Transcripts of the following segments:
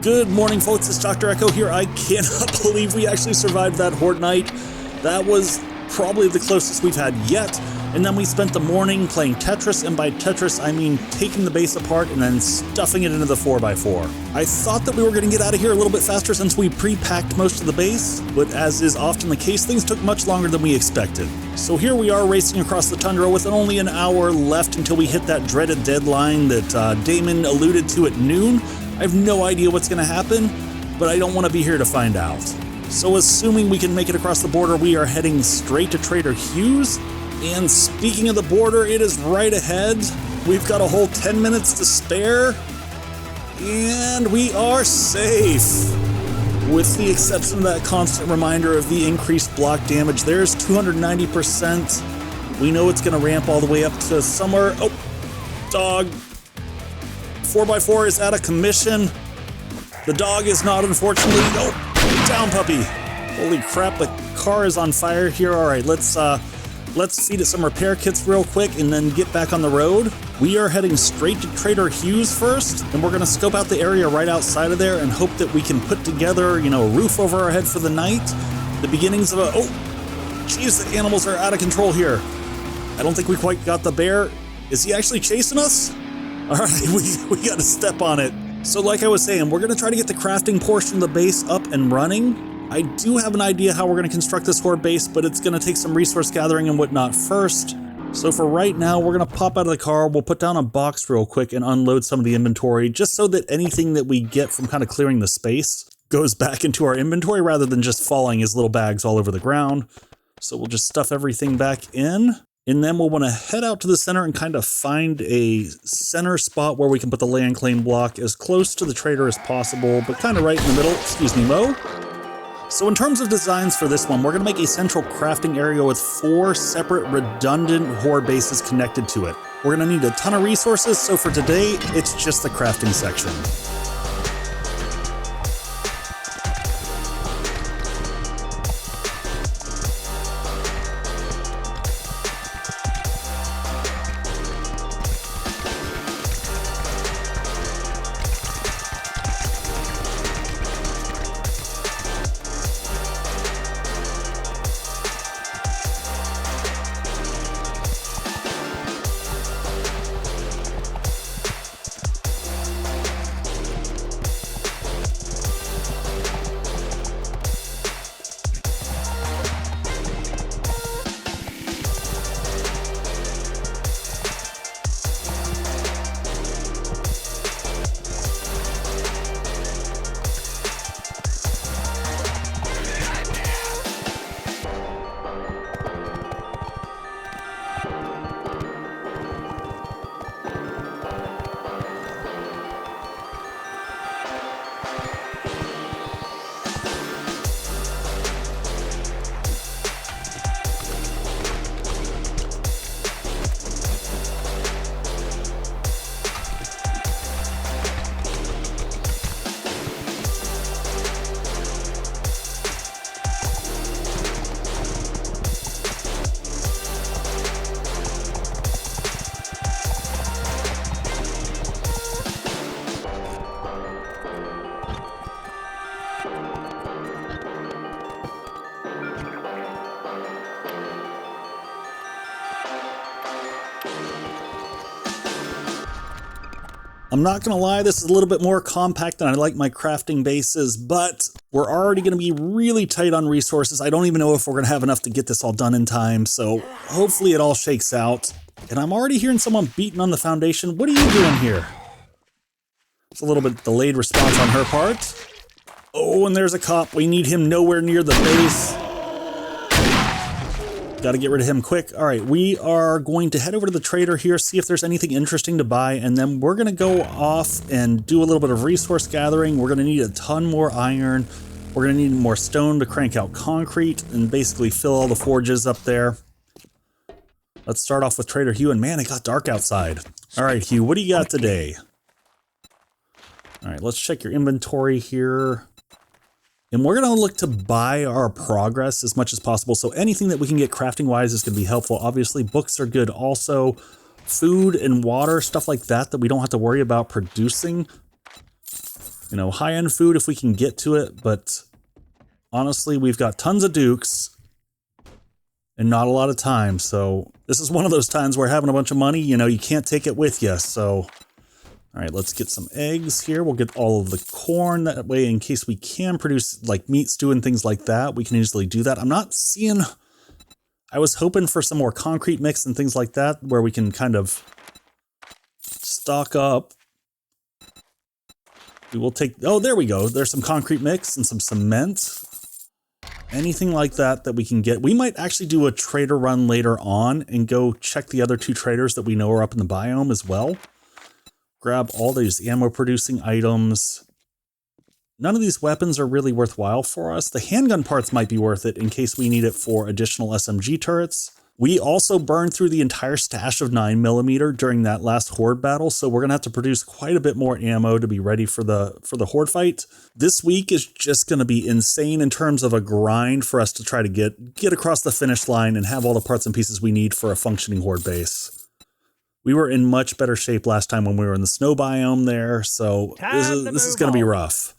Good morning, folks. It's Dr. Echo here. I cannot believe we actually survived that horde night. That was probably the closest we've had yet. And then we spent the morning playing Tetris, and by Tetris, I mean taking the base apart and then stuffing it into the 4x4. I thought that we were going to get out of here a little bit faster since we pre-packed most of the base, but as is often the case, things took much longer than we expected. So here we are racing across the tundra with only an hour left until we hit that dreaded deadline that Daemon alluded to at noon. I have no idea what's going to happen, but I don't want to be here to find out. So assuming we can make it across the border, we are heading straight to Trader Hugh's. And speaking of the border, it is right ahead. We've got a whole 10 minutes to spare. And we are safe. With the exception of that constant reminder of the increased block damage, there's 290%. We know it's going to ramp all the way up to somewhere. Oh, dog. 4x4 is out of commission. The dog is not, unfortunately. Oh, down puppy. Holy crap, the car is on fire here. All right, let's feed it some repair kits real quick and then get back on the road. We are heading straight to Trader Hugh's first, and we're going to scope out the area right outside of there and hope that we can put together, a roof over our head for the night. The beginnings of oh, geez, the animals are out of control here. I don't think we quite got the bear. Is he actually chasing us? All right, we got to step on it. So like I was saying, we're going to try to get the crafting portion of the base up and running. I do have an idea how we're going to construct this horde base, but it's going to take some resource gathering and whatnot first. So for right now, we're going to pop out of the car, we'll put down a box real quick and unload some of the inventory, just so that anything that we get from kind of clearing the space goes back into our inventory rather than just falling as little bags all over the ground. So we'll just stuff everything back in. And then we'll want to head out to the center and kind of find a center spot where we can put the land claim block as close to the trader as possible, but kind of right in the middle. Excuse me, Mo. So in terms of designs for this one, we're going to make a central crafting area with 4 separate redundant horde bases connected to it. We're going to need a ton of resources, so for today, it's just the crafting section. I'm not going to lie, this is a little bit more compact than I like my crafting bases, but we're already going to be really tight on resources. I don't even know if we're going to have enough to get this all done in time, so hopefully it all shakes out. And I'm already hearing someone beating on the foundation. What are you doing here? It's a little bit delayed response on her part. Oh, and there's a cop. We need him nowhere near the base. Got to get rid of him quick. All right, we are going to head over to the trader here, see if there's anything interesting to buy, and then we're going to go off and do a little bit of resource gathering. We're going to need a ton more iron. We're going to need more stone to crank out concrete and basically fill all the forges up there. Let's start off with Trader Hugh, and man, it got dark outside. All right, Hugh, what do you got today? All right, let's check your inventory here. And we're going to look to buy our progress as much as possible. So anything that we can get crafting wise is going to be helpful. Obviously, books are good also. Food and water, stuff like that, that we don't have to worry about producing. You know, high-end food if we can get to it, but honestly, we've got tons of dukes and not a lot of time, so this is one of those times where having a bunch of money, you know, you can't take it with you, so... All right, let's get some eggs here. We'll get all of the corn. That way, in case we can produce, like, meat stew and things like that, we can easily do that. I'm not seeing... I was hoping for some more concrete mix and things like that, where we can kind of stock up. We will take... Oh, there we go. There's some concrete mix and some cement. Anything like that that we can get. We might actually do a trader run later on and go check the other 2 traders that we know are up in the biome as well. Grab all these ammo-producing items. None of these weapons are really worthwhile for us. The handgun parts might be worth it in case we need it for additional SMG turrets. We also burned through the entire stash of 9mm during that last horde battle, so we're going to have to produce quite a bit more ammo to be ready for the horde fight. This week is just going to be insane in terms of a grind for us to try to get across the finish line and have all the parts and pieces we need for a functioning horde base. We were in much better shape last time when we were in the snow biome there, so this is going to be rough.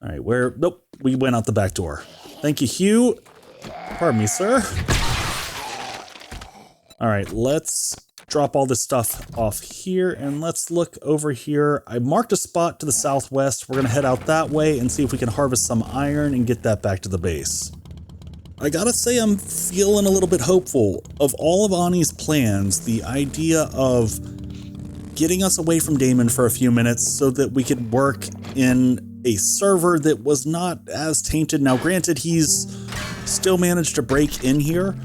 All right, nope, we went out the back door. Thank you, Hugh. Pardon me, sir. All right, let's drop all this stuff off here, and let's look over here. I marked a spot to the southwest. We're going to head out that way and see if we can harvest some iron and get that back to the base. I gotta say, I'm feeling a little bit hopeful. Of all of Ani's plans, the idea of getting us away from Daemon for a few minutes so that we could work in a server that was not as tainted. Now, granted, he's still managed to break in here,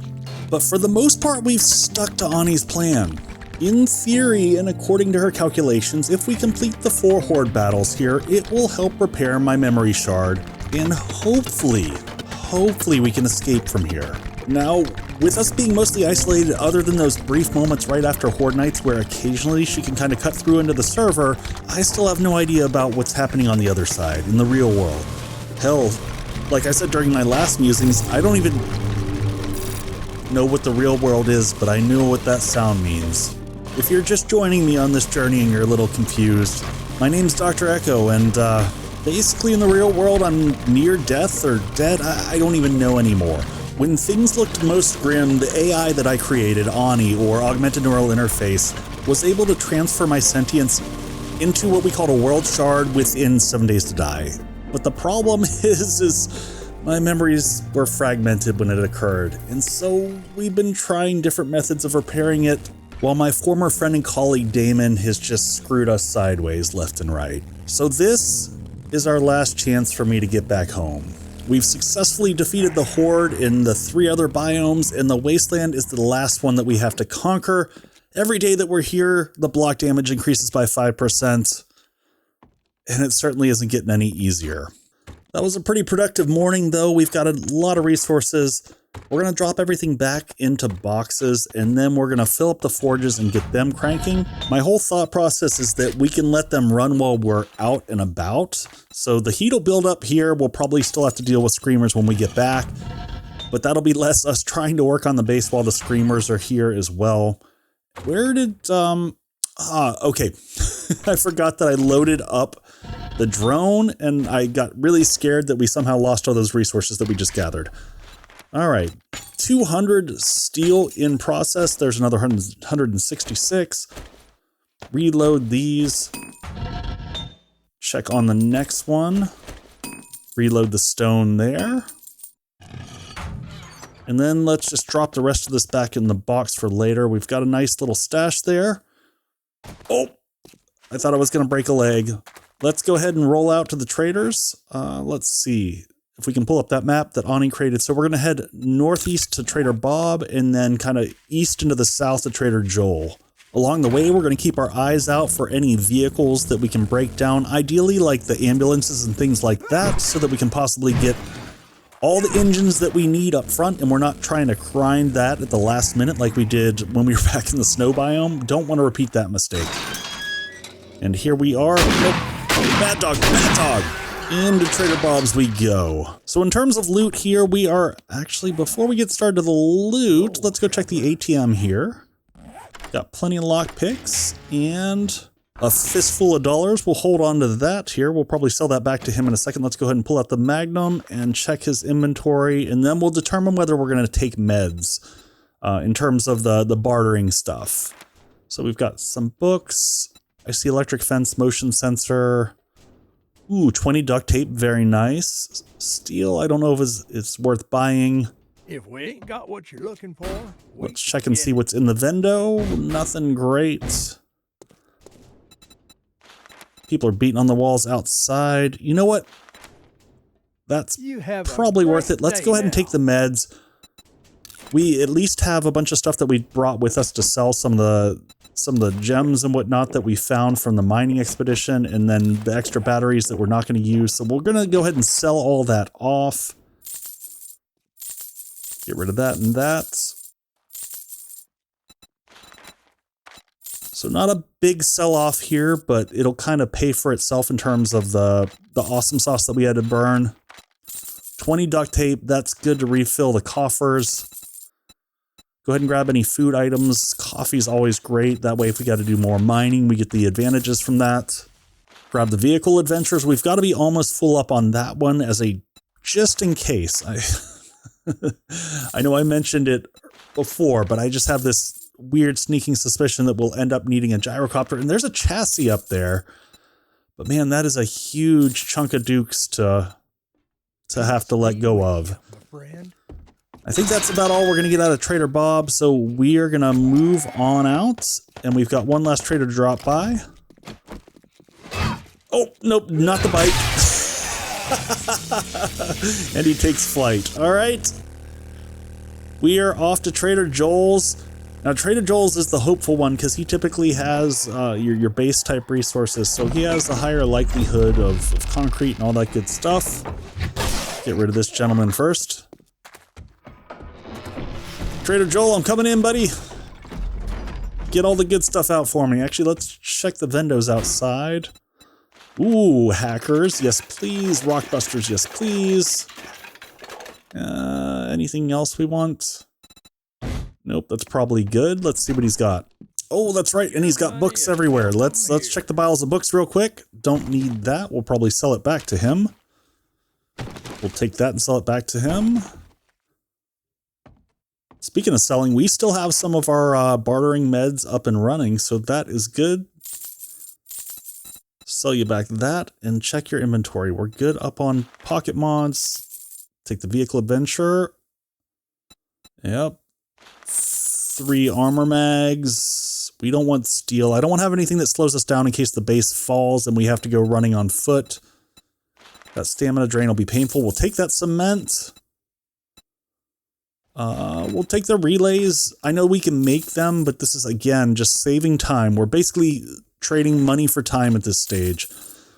but for the most part, we've stuck to Ani's plan. In theory, and according to her calculations, if we complete the 4 horde battles here, it will help repair my memory shard, and hopefully we can escape from here. Now, with us being mostly isolated other than those brief moments right after Horde Nights where occasionally she can kind of cut through into the server, I still have no idea about what's happening on the other side, in the real world. Hell, like I said during my last musings, I don't even know what the real world is, but I know what that sound means. If you're just joining me on this journey and you're a little confused, my name's Dr. Echo, and basically in the real world I'm near death or dead, I don't even know anymore. When things looked most grim, the AI that I created, Ani, or Augmented Neural Interface, was able to transfer my sentience into what we called a world shard within 7 days to die. But the problem is my memories were fragmented when it occurred, and so we've been trying different methods of repairing it, while my former friend and colleague Daemon has just screwed us sideways left and right. So this is our last chance for me to get back home. We've successfully defeated the Horde in the 3 other biomes, and the Wasteland is the last one that we have to conquer. Every day that we're here, the block damage increases by 5%, and it certainly isn't getting any easier. That was a pretty productive morning, though. We've got a lot of resources. We're going to drop everything back into boxes, and then we're going to fill up the forges and get them cranking. My whole thought process is that we can let them run while we're out and about. So the heat will build up here. We'll probably still have to deal with screamers when we get back, but that'll be less us trying to work on the base while the screamers are here as well. Where did, okay. I forgot that I loaded up the drone, and I got really scared that we somehow lost all those resources that we just gathered. All right, 200 steel in process. There's another 166. Reload these. Check on the next one. Reload the stone there. And then let's just drop the rest of this back in the box for later. We've got a nice little stash there. Oh, I thought I was going to break a leg. Let's go ahead and roll out to the traders. Let's see if we can pull up that map that Ani created. So we're going to head northeast to Trader Bob and then kind of east into the south to Trader Joel. Along the way, we're going to keep our eyes out for any vehicles that we can break down, ideally like the ambulances and things like that, so that we can possibly get all the engines that we need up front, and we're not trying to grind that at the last minute like we did when we were back in the snow biome. Don't want to repeat that mistake. And here we are. Nope. Bad dog, bad dog. Into Trader Bob's we go. So in terms of loot here, we are actually, before we get started to the loot, let's go check the ATM here. Got plenty of lockpicks, and a fistful of dollars. We'll hold on to that here. We'll probably sell that back to him in a second. Let's go ahead and pull out the Magnum and check his inventory, and then we'll determine whether we're going to take meds in terms of the bartering stuff. So we've got some books. I see electric fence, motion sensor. Ooh, 20 duct tape, very nice. Steel, I don't know if it's worth buying. If we ain't got what you're looking for, Let's check and see what's in the vendo. Nothing great. People are beating on the walls outside. You know what? That's probably worth it. Let's go ahead and take the meds. We at least have a bunch of stuff that we brought with us to sell, some of the gems and whatnot that we found from the mining expedition, and then the extra batteries that we're not going to use. So we're going to go ahead and sell all that off. Get rid of that and that. So not a big sell-off here, but it'll kind of pay for itself in terms of the awesome sauce that we had to burn. 20 duct tape, that's good to refill the coffers. Go ahead and grab any food items. Coffee's always great. That way, if we got to do more mining, we get the advantages from that. Grab the vehicle adventures. We've got to be almost full up on that one as a just in case. I know I mentioned it before, but I just have this weird sneaking suspicion that we'll end up needing a gyrocopter. And there's a chassis up there. But man, that is a huge chunk of dukes to have to let go of. I think that's about all we're going to get out of Trader Bob, so we are going to move on out, and we've got one last trader to drop by. Oh, nope, not the bike. And he takes flight. All right. We are off to Trader Joel's. Now, Trader Joel's is the hopeful one because he typically has your base type resources, so he has a higher likelihood of concrete and all that good stuff. Get rid of this gentleman first. Trader Joel, I'm coming in, buddy. Get all the good stuff out for me. Actually, let's check the vendos outside. Ooh, hackers, yes please. Rockbusters, yes please. Anything else we want? Nope, that's probably good. Let's see what he's got. Oh, that's right, and he's got books everywhere. Let's check the piles of books real quick. Don't need that. We'll probably sell it back to him. We'll take that and sell it back to him. Speaking of selling, we still have some of our bartering meds up and running, so that is good. Sell you back that and check your inventory. We're good up on pocket mods. Take the vehicle adventure. Yep. 3 armor mags. We don't want steel. I don't want to have anything that slows us down in case the base falls and we have to go running on foot. That stamina drain will be painful. We'll take that cement. We'll take the relays. I know we can make them, but this is, again, just saving time. We're basically trading money for time at this stage.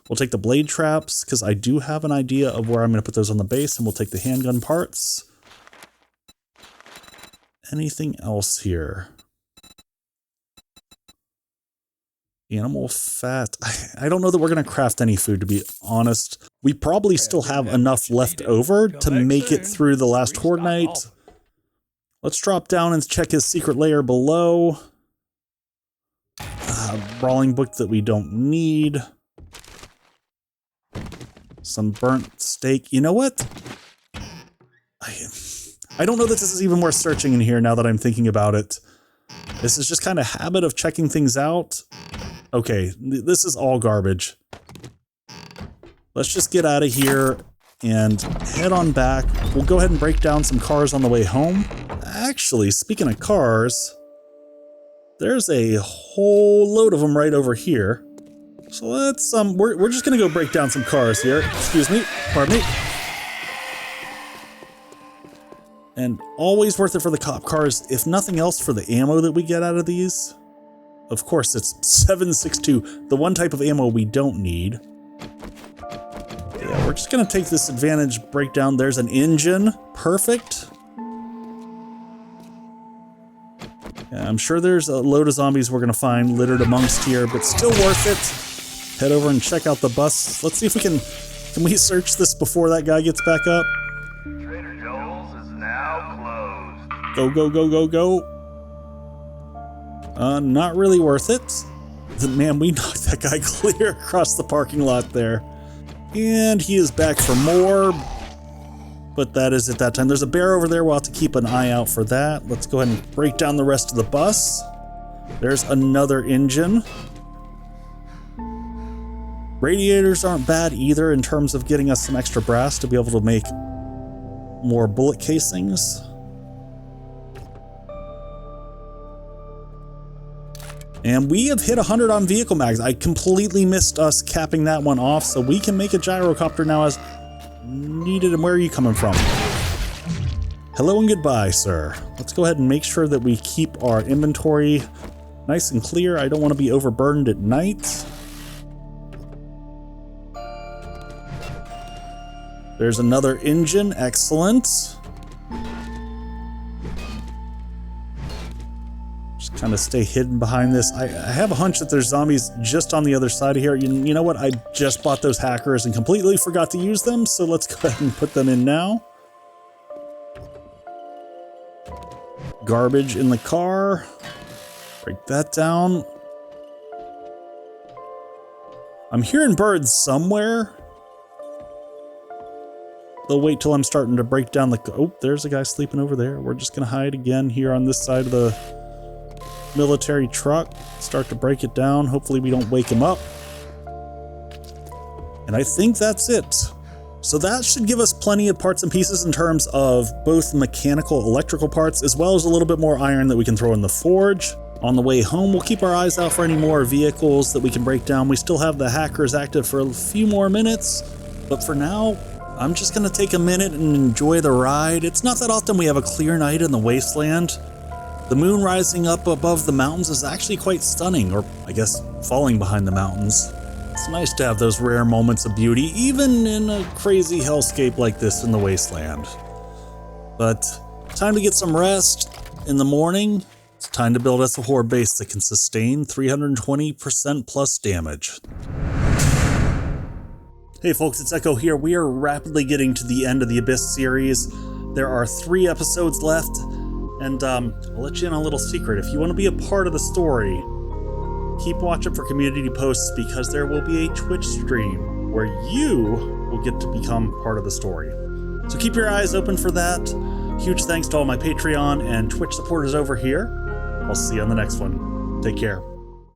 We'll take the blade traps, because I do have an idea of where I'm going to put those on the base, and we'll take the handgun parts. Anything else here? Animal fat. I don't know that we're going to craft any food, to be honest. We probably still have enough left over to make it through the last horde night. Let's drop down and check his secret lair below. Brawling book that we don't need. Some burnt steak. You know what? I don't know that this is even worth searching in here now that I'm thinking about it. This is just kind of habit of checking things out. Okay, this is all garbage. Let's just get out of here and head on back. We'll go ahead and break down some cars on the way home. Actually, speaking of cars, there's a whole load of them right over here. So let's, we're just gonna go break down some cars here. Excuse me, pardon me. And always worth it for the cop cars, if nothing else for the ammo that we get out of these. Of course, it's 7.62, the one type of ammo we don't need. Yeah, we're just gonna take this advantage breakdown. There's an engine, perfect. Yeah, I'm sure there's a load of zombies we're gonna find littered amongst here, but still worth it. Head over and check out the bus. Let's see if we can we search this before that guy gets back up? Trader Joel's is now closed. Go, go, go, go, go. Not really worth it. Man, we knocked that guy clear across the parking lot there. And he is back for more. But that is at that time. There's a bear over there. We'll have to keep an eye out for that. Let's go ahead and break down the rest of the bus. There's another engine. Radiators aren't bad either in terms of getting us some extra brass to be able to make more bullet casings. And we have hit 100 on vehicle mags. I completely missed us capping that one off, so we can make a gyrocopter now as needed. And where are you coming from? Hello and goodbye, sir. Let's go ahead and make sure that we keep our inventory nice and clear. I don't want to be overburdened at night. There's another engine. Excellent. Just kind of stay hidden behind this. I have a hunch that there's zombies just on the other side of here. You know what? I just bought those hackers and completely forgot to use them, so let's go ahead and put them in now. Garbage in the car. Break that down. I'm hearing birds somewhere. They'll wait till I'm starting to break down the... Oh, there's a guy sleeping over there. We're just going to hide again here on this side of the military truck. Start to break it down. Hopefully we don't wake him up. And I think that's it. So that should give us plenty of parts and pieces in terms of both mechanical, electrical parts, as well as a little bit more iron that we can throw in the forge. On the way home, we'll keep our eyes out for any more vehicles that we can break down. We still have the hackers active for a few more minutes, but for now, I'm just going to take a minute and enjoy the ride. It's not that often we have a clear night in the Wasteland. The moon rising up above the mountains is actually quite stunning, or I guess falling behind the mountains. It's nice to have those rare moments of beauty, even in a crazy hellscape like this in the Wasteland. But time to get some rest. In the morning, it's time to build us a horde base that can sustain 320% plus damage. Hey folks, it's Echo here. We are rapidly getting to the end of the Abyss series. There are 3 episodes left, and I'll let you in on a little secret. If you want to be a part of the story, keep watching for community posts, because there will be a Twitch stream where you will get to become part of the story. So keep your eyes open for that. Huge thanks to all my Patreon and Twitch supporters over here. I'll see you on the next one. Take care.